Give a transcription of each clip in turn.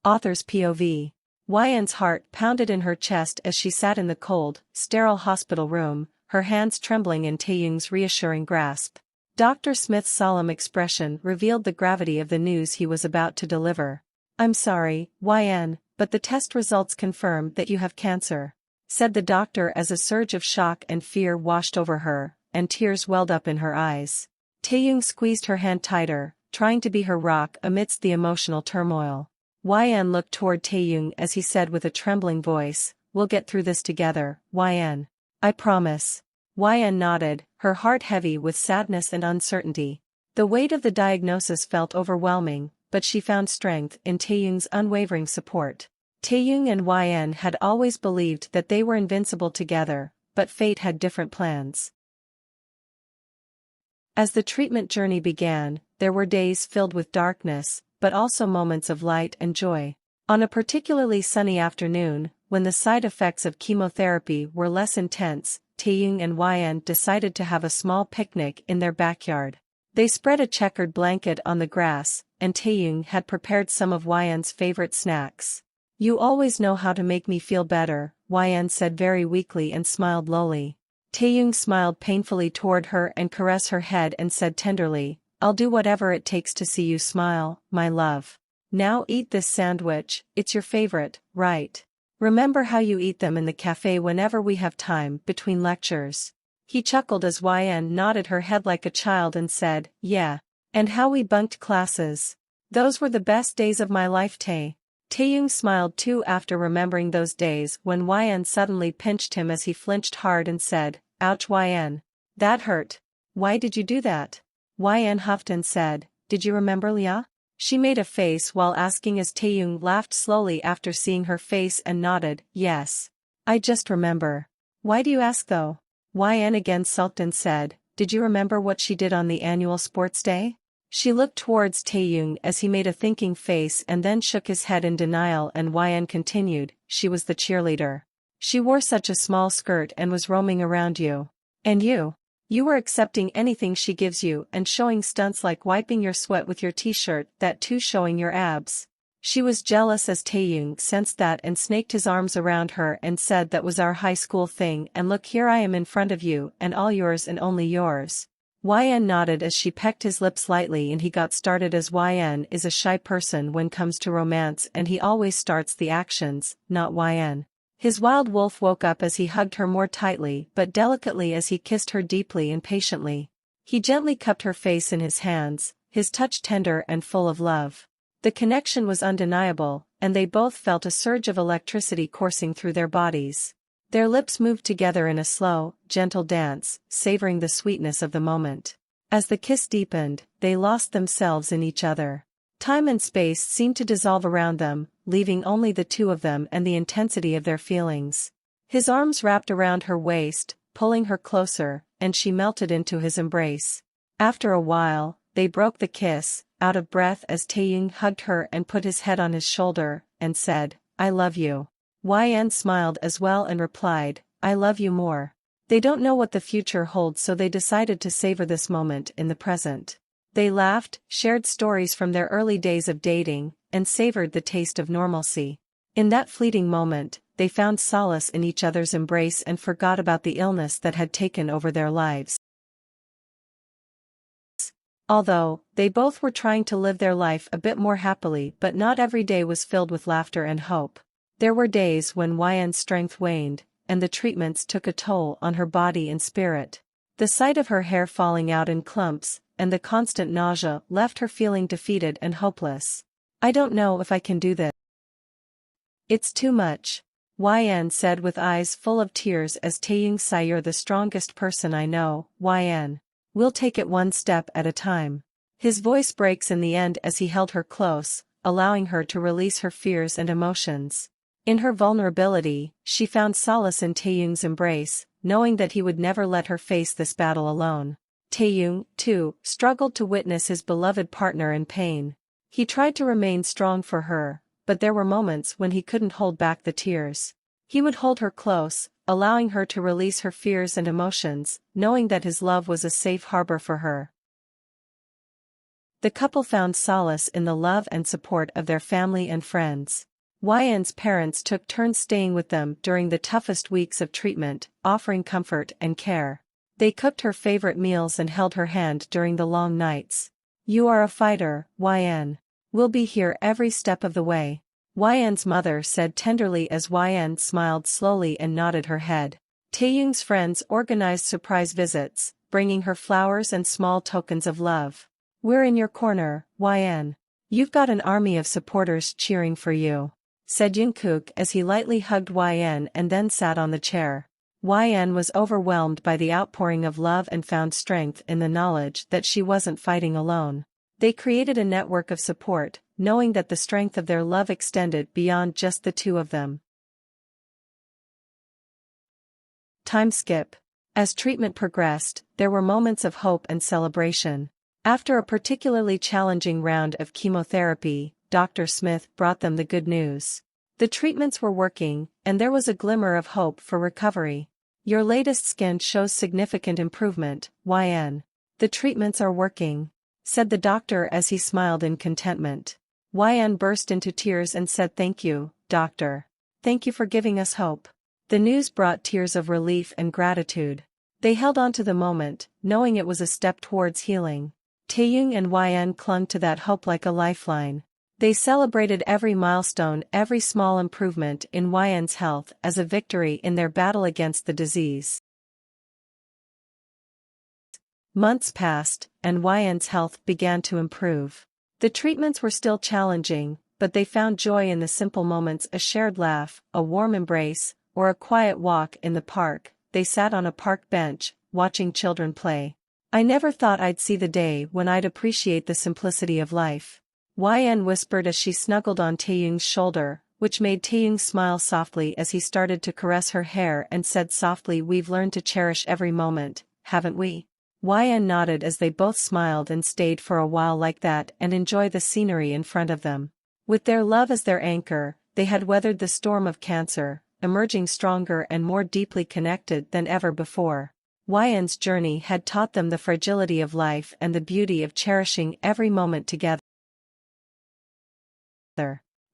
Author's POV. Yen's heart pounded in her chest as she sat in the cold, sterile hospital room, her hands trembling in Taehyung's reassuring grasp. Dr. Smith's solemn expression revealed the gravity of the news he was about to deliver. "I'm sorry, Yen, but the test results confirm that you have cancer," said the doctor as a surge of shock and fear washed over her, and tears welled up in her eyes. Taehyung squeezed her hand tighter, trying to be her rock amidst the emotional turmoil. Yen looked toward Taehyung as he said with a trembling voice, "We'll get through this together, Yen. I promise." Yen nodded, her heart heavy with sadness and uncertainty. The weight of the diagnosis felt overwhelming, but she found strength in Taehyung's unwavering support. Taehyung and Yen had always believed that they were invincible together, but fate had different plans. As the treatment journey began, there were days filled with darkness, but also moments of light and joy. On a particularly sunny afternoon, when the side effects of chemotherapy were less intense, Taehyung and Yen decided to have a small picnic in their backyard. They spread a checkered blanket on the grass, and Taehyung had prepared some of Yen's favorite snacks. "You always know how to make me feel better," Yen said very weakly and smiled lowly. Taehyung smiled painfully toward her and caressed her head and said tenderly, "I'll do whatever it takes to see you smile, my love. Now eat this sandwich, it's your favorite, right? Remember how you eat them in the cafe whenever we have time between lectures." He chuckled as Yen nodded her head like a child and said, "Yeah. And how we bunked classes. Those were the best days of my life, Tae." Taehyung smiled too after remembering those days when Yen suddenly pinched him as he flinched hard and said, "Ouch Yen. That hurt. Why did you do that?" Yen huffed and said, "Did you remember Lia?" She made a face while asking as Taehyung laughed slowly after seeing her face and nodded, "Yes. I just remember." "Why do you ask though?" Yen again sulked and said, "Did you remember what she did on the annual sports day?" She looked towards Taehyung as he made a thinking face and then shook his head in denial, and Yen continued, "She was the cheerleader. She wore such a small skirt and was roaming around you. And you? You were accepting anything she gives you and showing stunts like wiping your sweat with your t-shirt, that too showing your abs." She was jealous as Taehyung sensed that and snaked his arms around her and said, "That was our high school thing, and look, here I am in front of you and all yours and only yours." Yen nodded as she pecked his lips lightly, and he got started as Yen is a shy person when comes to romance and he always starts the actions, not Yen. His wild wolf woke up as he hugged her more tightly but delicately as he kissed her deeply and patiently. He gently cupped her face in his hands, his touch tender and full of love. The connection was undeniable, and they both felt a surge of electricity coursing through their bodies. Their lips moved together in a slow, gentle dance, savoring the sweetness of the moment. As the kiss deepened, they lost themselves in each other. Time and space seemed to dissolve around them, leaving only the two of them and the intensity of their feelings. His arms wrapped around her waist, pulling her closer, and she melted into his embrace. After a while, they broke the kiss, out of breath as Taehyung hugged her and put his head on his shoulder, and said, "I love you." Yen smiled as well and replied, "I love you more." They don't know what the future holds, so they decided to savor this moment in the present. They laughed, shared stories from their early days of dating, and savored the taste of normalcy. In that fleeting moment, they found solace in each other's embrace and forgot about the illness that had taken over their lives. Although they both were trying to live their life a bit more happily, but not every day was filled with laughter and hope. There were days when Yen's strength waned, and the treatments took a toll on her body and spirit. The sight of her hair falling out in clumps, and the constant nausea left her feeling defeated and hopeless. "I don't know if I can do this. It's too much," Yen said with eyes full of tears as Taehyung sighed, "You're the strongest person I know, Yen. We'll take it one step at a time." His voice breaks in the end as he held her close, allowing her to release her fears and emotions. In her vulnerability, she found solace in Taehyung's embrace, knowing that he would never let her face this battle alone. Taehyung, too, struggled to witness his beloved partner in pain. He tried to remain strong for her, but there were moments when he couldn't hold back the tears. He would hold her close, allowing her to release her fears and emotions, knowing that his love was a safe harbor for her. The couple found solace in the love and support of their family and friends. Yin's parents took turns staying with them during the toughest weeks of treatment, offering comfort and care. They cooked her favorite meals and held her hand during the long nights. "You are a fighter, Yin. We'll be here every step of the way," Yin's mother said tenderly as Yin smiled slowly and nodded her head. Taehyung's friends organized surprise visits, bringing her flowers and small tokens of love. "We're in your corner, Yin. You've got an army of supporters cheering for you," said Jungkook as he lightly hugged Yin and then sat on the chair. Yin was overwhelmed by the outpouring of love and found strength in the knowledge that she wasn't fighting alone. They created a network of support, knowing that the strength of their love extended beyond just the two of them. Time skip. As treatment progressed, there were moments of hope and celebration. After a particularly challenging round of chemotherapy, Dr. Smith brought them the good news. The treatments were working, and there was a glimmer of hope for recovery. "Your latest scan shows significant improvement, Yin. The treatments are working," said the doctor as he smiled in contentment. Yin burst into tears and said, "Thank you, doctor. Thank you for giving us hope." The news brought tears of relief and gratitude. They held on to the moment, knowing it was a step towards healing. Taehyung and Yin clung to that hope like a lifeline. They celebrated every milestone, every small improvement in Yin's health as a victory in their battle against the disease. Months passed, and Yin's health began to improve. The treatments were still challenging, but they found joy in the simple moments: a shared laugh, a warm embrace, or a quiet walk in the park. They sat on a park bench, watching children play. "I never thought I'd see the day when I'd appreciate the simplicity of life," Yin whispered as she snuggled on Taehyung's shoulder, which made Taehyung smile softly as he started to caress her hair and said softly, "We've learned to cherish every moment, haven't we?" Yin nodded as they both smiled and stayed for a while like that and enjoy the scenery in front of them. With their love as their anchor, they had weathered the storm of cancer, emerging stronger and more deeply connected than ever before. Yin's journey had taught them the fragility of life and the beauty of cherishing every moment together.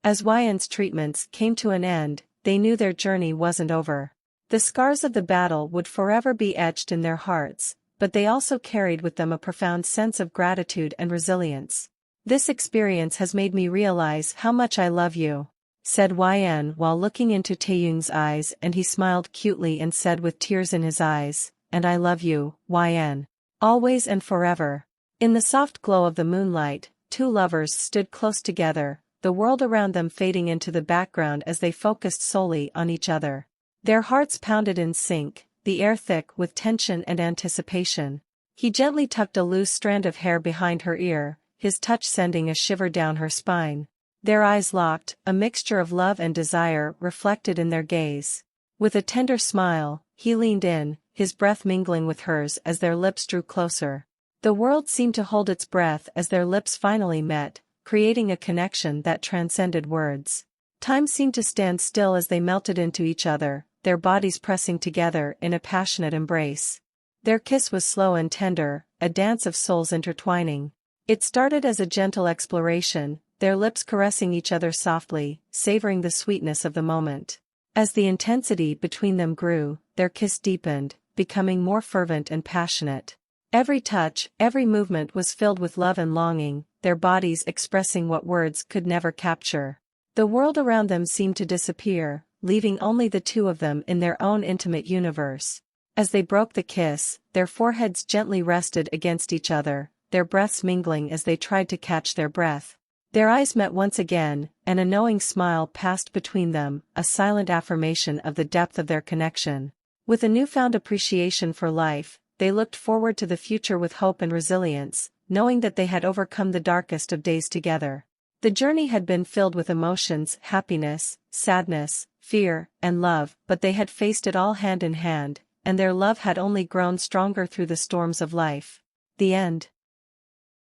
As Yin's treatments came to an end, they knew their journey wasn't over. The scars of the battle would forever be etched in their hearts, but they also carried with them a profound sense of gratitude and resilience. "This experience has made me realize how much I love you," said Yin while looking into Taehyung's eyes, and he smiled cutely and said with tears in his eyes, "And I love you, Yin. Always and forever." In the soft glow of the moonlight, two lovers stood close together, the world around them fading into the background as they focused solely on each other. Their hearts pounded in sync, the air thick with tension and anticipation. He gently tucked a loose strand of hair behind her ear, his touch sending a shiver down her spine. Their eyes locked, a mixture of love and desire reflected in their gaze. With a tender smile, he leaned in, his breath mingling with hers as their lips drew closer. The world seemed to hold its breath as their lips finally met, creating a connection that transcended words. Time seemed to stand still as they melted into each other, their bodies pressing together in a passionate embrace. Their kiss was slow and tender, a dance of souls intertwining. It started as a gentle exploration, their lips caressing each other softly, savoring the sweetness of the moment. As the intensity between them grew, their kiss deepened, becoming more fervent and passionate. Every touch, every movement was filled with love and longing, their bodies expressing what words could never capture. The world around them seemed to disappear, leaving only the two of them in their own intimate universe. As they broke the kiss, their foreheads gently rested against each other, their breaths mingling as they tried to catch their breath. Their eyes met once again, and a knowing smile passed between them, a silent affirmation of the depth of their connection. With a newfound appreciation for life, they looked forward to the future with hope and resilience, knowing that they had overcome the darkest of days together. The journey had been filled with emotions, happiness, sadness, fear, and love, but they had faced it all hand in hand, and their love had only grown stronger through the storms of life. The end.